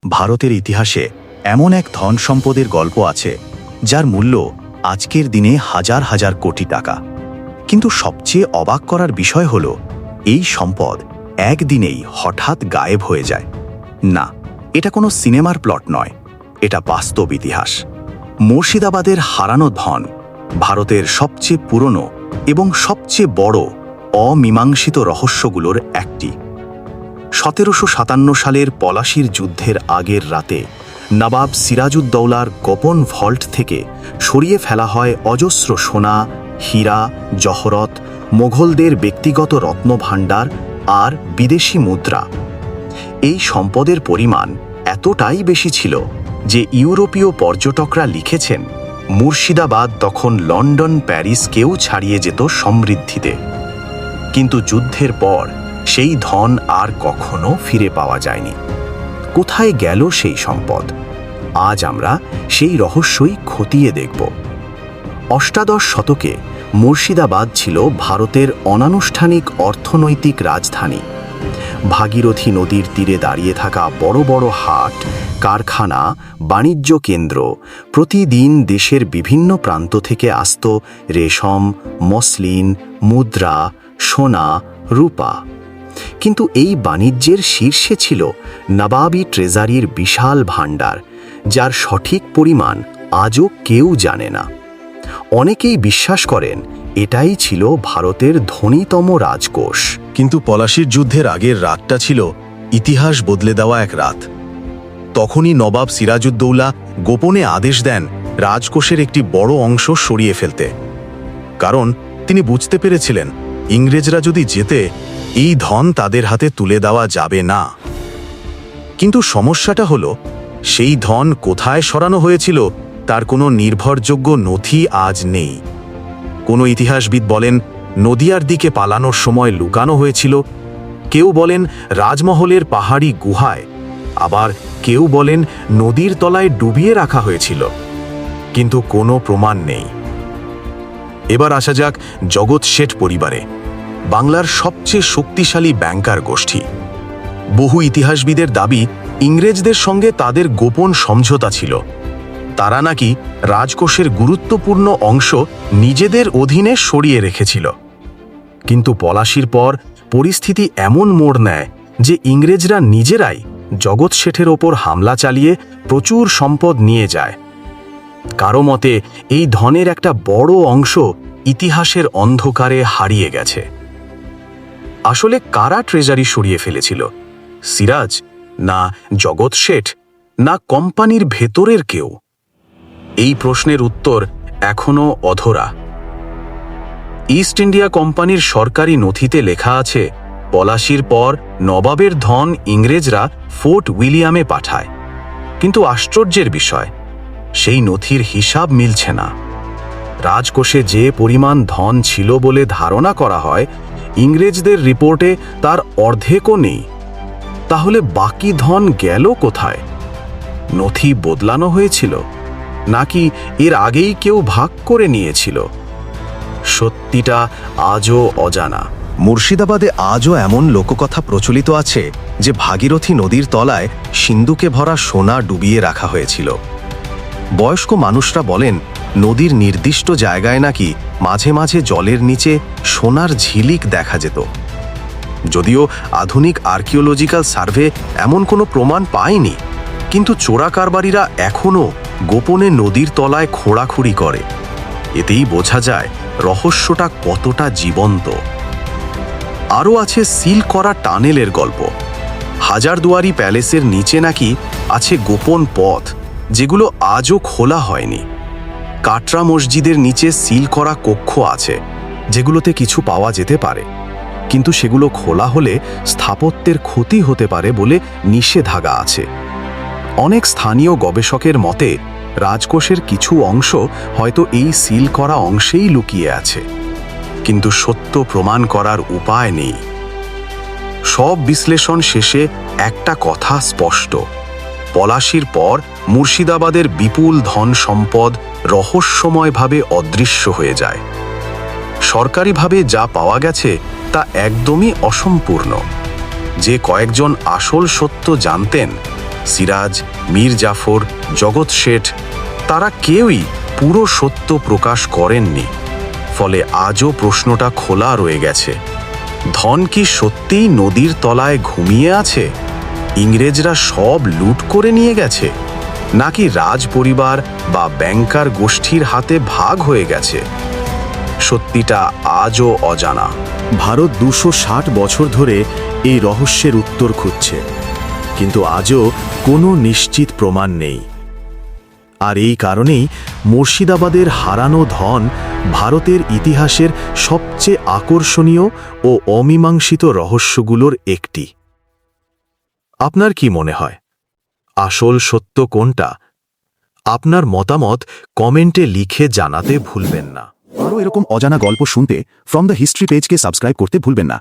ভারতের ইতিহাসে এমন এক ধন সম্পদের গল্প আছে যার মূল্য আজকের দিনে হাজার হাজার কোটি টাকা। কিন্তু সবচেয়ে অবাক করার বিষয় হল এই সম্পদ একদিনেই হঠাৎ গায়েব হয়ে যায়। না, এটা কোনো সিনেমার প্লট নয়, এটা বাস্তব ইতিহাস। মুর্শিদাবাদের হারানো ধন ভারতের সবচেয়ে পুরনো এবং সবচেয়ে বড় অমীমাংসিত রহস্যগুলোর একটি। 1757 সালের পলাশির যুদ্ধের আগের রাতে নবাব সিরাজউদ্দৌলার গোপন ভল্ট থেকে সরিয়ে ফেলা হয় অজস্র সোনা, হীরা, জহরত, মোঘলদের ব্যক্তিগত রত্নভাণ্ডার আর বিদেশি মুদ্রা। এই সম্পদের পরিমাণ এতটাই বেশি ছিল যে ইউরোপীয় পর্যটকরা লিখেছেন মুর্শিদাবাদ তখন লন্ডন, প্যারিসকেও ছাড়িয়ে যেত সমৃদ্ধিতে। কিন্তু যুদ্ধের পর সেই ধন আর কখনো ফিরে পাওয়া যায়নি। কোথায় গেল সেই সম্পদ? আজ আমরা সেই রহস্যই খতিয়ে দেখব। অষ্টাদশ শতকে মুর্শিদাবাদ ছিল ভারতের অনানুষ্ঠানিক অর্থনৈতিক রাজধানী। ভাগীরথী নদীর তীরে দাঁড়িয়ে থাকা বড় বড় হাট, কারখানা, বাণিজ্য কেন্দ্র। প্রতিদিন দেশের বিভিন্ন প্রান্ত থেকে আসত রেশম, মসলিন, মুদ্রা, সোনা, রূপা। কিন্তু এই বাণিজ্যের শীর্ষে ছিল নবাবী ট্রেজারির বিশাল ভাণ্ডার, যার সঠিক পরিমাণ আজও কেউ জানে না। অনেকেই বিশ্বাস করেন এটাই ছিল ভারতের ধনীতম রাজকোষ। কিন্তু পলাশির যুদ্ধের আগের রাতটা ছিল ইতিহাস বদলে দেওয়া এক রাত। তখনই নবাব সিরাজউদ্দৌলা গোপনে আদেশ দেন রাজকোষের একটি বড় অংশ সরিয়ে ফেলতে। কারণ তিনি বুঝতে পেরেছিলেন ইংরেজরা যদি জেতে এই ধন তাদের হাতে তুলে দেওয়া যাবে না। কিন্তু সমস্যাটা হলো সেই ধন কোথায় সরানো হয়েছিল তার কোনো নির্ভরযোগ্য নথি আজ নেই। কোনো ইতিহাসবিদ বলেন নদিয়ার দিকে পালানোর সময় লুকানো হয়েছিল, কেউ বলেন রাজমহলের পাহাড়ি গুহায়, আবার কেউ বলেন নদীর তলায় ডুবিয়ে রাখা হয়েছিল। কিন্তু কোনো প্রমাণ নেই। এবার আসা যাক জগৎ শেঠ পরিবারে, বাংলার সবচেয়ে শক্তিশালী ব্যাংকার গোষ্ঠী। বহু ইতিহাসবিদের দাবি ইংরেজদের সঙ্গে তাদের গোপন সমঝোতা ছিল। তারা নাকি রাজকোষের গুরুত্বপূর্ণ অংশ নিজেদের অধীনে সরিয়ে রেখেছিল। কিন্তু পলাশির পর পরিস্থিতি এমন মোড় নেয় যে ইংরেজরা নিজেরাই জগৎ শেঠের ওপর হামলা চালিয়ে প্রচুর সম্পদ নিয়ে যায়। কারো মতে এই ধনের একটা বড় অংশ ইতিহাসের অন্ধকারে হারিয়ে গেছে। আসলে কারা ট্রেজারি সরিয়ে ফেলেছিল? সিরাজ, না জগৎ শেঠ, না কোম্পানির ভেতরের কেউ? এই প্রশ্নের উত্তর এখনো অধরা। ইস্ট ইন্ডিয়া কোম্পানির সরকারি নথিতে লেখা আছে পলাশির পর নবাবের ধন ইংরেজরা ফোর্ট উইলিয়ামে পাঠায়। কিন্তু আশ্চর্যের বিষয়, সেই নথির হিসাব মিলছে না। রাজকোষে যে পরিমাণ ধন ছিল বলে ধারণা করা হয়, ইংরেজদের রিপোর্টে তার অর্ধেকও নেই। তাহলে বাকি ধন গেল কোথায়? নথি বদলানো হয়েছিল, নাকি এর আগেই কেউ ভাগ করে নিয়েছিল? সত্যিটা আজও অজানা। মুর্শিদাবাদে আজও এমন লোককথা প্রচলিত আছে যে ভাগীরথী নদীর তলায় সিন্ধুকে ভরা সোনা ডুবিয়ে রাখা হয়েছিল। বয়স্ক মানুষরা বলেন নদীর নির্দিষ্ট জায়গায় নাকি মাঝে মাঝে জলের নিচে সোনার ঝিলিক দেখা যেত। যদিও আধুনিক আর্কিওলজিক্যাল সার্ভে এমন কোনো প্রমাণ পায়নি, কিন্তু চোরা কারবারিরা এখনও গোপনে নদীর তলায় খোঁড়াখুড়ি করে। এতেই বোঝা যায় রহস্যটা কতটা জীবন্ত। আরও আছে সিল করা টানেলের গল্প। হাজারদুয়ারি প্যালেসের নিচে নাকি আছে গোপন পথ, যেগুলো আজও খোলা হয়নি। কাটরা মসজিদের নিচে সিল করা কক্ষ আছে, যেগুলোতে কিছু পাওয়া যেতে পারে, কিন্তু সেগুলো খোলা হলে স্থাপত্যের ক্ষতি হতে পারে বলে নিষেধাজ্ঞা আছে। অনেক স্থানীয় গবেষকের মতে রাজকোষের কিছু অংশ হয়তো এই সিল করা অংশেই লুকিয়ে আছে, কিন্তু সত্য প্রমাণ করার উপায় নেই। সব বিশ্লেষণ শেষে একটা কথা স্পষ্ট: পলাশির পর মুর্শিদাবাদের বিপুল ধন সম্পদ রহস্যময়ভাবে অদৃশ্য হয়ে যায়। সরকারিভাবে যা পাওয়া গেছে তা একদমই অসম্পূর্ণ। যে কয়েকজন আসল সত্য জানতেন সিরাজ, মীর জাফর, জগৎ শেঠ তারা কেউই পুরো সত্য প্রকাশ করেননি। ফলে আজও প্রশ্নটা খোলা রয়ে গেছে, ধন কি সত্যিই নদীর তলায় ঘুমিয়ে আছে? ইংরেজরা সব লুট করে নিয়ে গেছে, নাকি রাজ পরিবার বা ব্যাংকার গোষ্ঠীর হাতে ভাগ হয়ে গেছে? সত্যিটা আজও অজানা। ভারত 260 বছর ধরে এই রহস্যের উত্তর খুঁজছে, কিন্তু আজও কোনো নিশ্চিত প্রমাণ নেই। আর এই কারণেই মুর্শিদাবাদের হারানো ধন ভারতের ইতিহাসের সবচেয়ে আকর্ষণীয় ও অমীমাংসিত রহস্যগুলোর একটি। আপনার কি মনে হয়, আসল সত্য কোনটা? আপনার মতামত কমেন্টে লিখে জানাতে ভুলবেন না। আরও এরকম অজানা গল্প শুনতে ফ্রম দ্য হিস্ট্রি পেজকে সাবস্ক্রাইব করতে ভুলবেন না।